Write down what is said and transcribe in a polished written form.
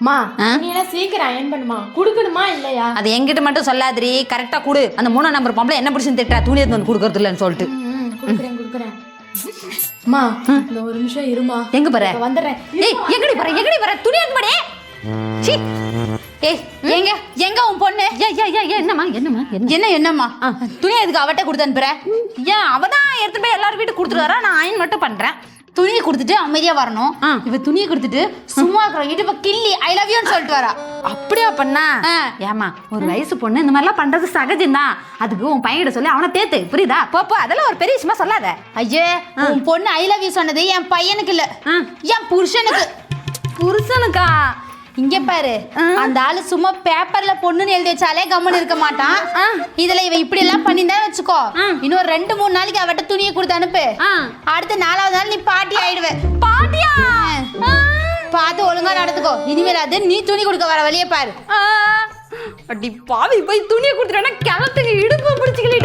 மா நீ எல்லாம் சீக்கிரம் அயன் பண்ணுமா, குடுக்கணுமா இல்லையா? அது என்கிட்ட மட்டும் சொல்லாதிரி, கரெக்டா குடு. அந்த 3 நம்பர் பொம்பளை என்ன பிடிச்சுன்னு திட்டா துணி எடுத்து வந்து கொடுக்கறது இல்லைன்னு சொல்லிட்டு. குடுக்குறேன். மா இந்த ஒரு நிமிஷம் இருமா. எங்க போற? வந்துடுறேன். ஏய் எங்கடி போற துணி எடுத்து போடே. சீ ஏய் எங்க எங்க உன் பொண்ணு? என்னம்மா என்னம்மா துணி எதுக்கு அவட்ட கொடுத்து அனுப்புற? ஏன் அவதான் எடுத்து போய் எல்லாரும் வீட்டுக்கு கொடுத்துட்டு வரா, நான் அயன் மட்டும் பண்றேன். துணியை கொடுத்துட்டு அமைதியா வரணும். இவ துணியை கொடுத்துட்டு சும்மா இருக்கிற இடுப்ப கிள்ளி ஐ லவ் யூன்னு சொல்லிட்டு வரா. அப்படியா பண்ணா? ஏமா ஒரு வயசு பொண்ணு இந்த மாதிரிலாம் பண்றது சகஜம்தான். அதுக்கு உன் பையன்கிட்ட சொல்லி அவனை தேத்து, புரியுதா? போ அதெல்லாம் ஒரு பெரிய விஷயமா சொல்லாத. ஐயே உன் பொண்ணு ஐ லவ் யூ சொன்னது என் பையனுக்கு இல்ல, என் புருஷனுக்கு. புருஷனுக்கா? இங்க பாரு, அந்த ஆளு சும்மா பேப்பர்ல பொண்ணுன்னு எழுதி வச்சாலே கம்முன்னு இருக்க மாட்டான். இதுல இவ இப்படி எல்லாம் பண்ணிருந்தா வச்சுக்கோ, இன்னொரு 2-3 நாளைக்கு அவட்ட துணியை கொடுத்து அனுப்பு. அடுத்த 4வது நாள் நீ பாட்டி ஆயிடுவ. பாட்டியா? பார்த்து ஒழுங்கா நடந்துக்கோ. இனிமேல் அது நீ துணி கொடுக்க வர வழியே பாரு. அடி பாவி, போய் துணியை கொடுத்துட்டா கிணத்துக்கு இடுப்பு பிடிச்சிக்கிட்டு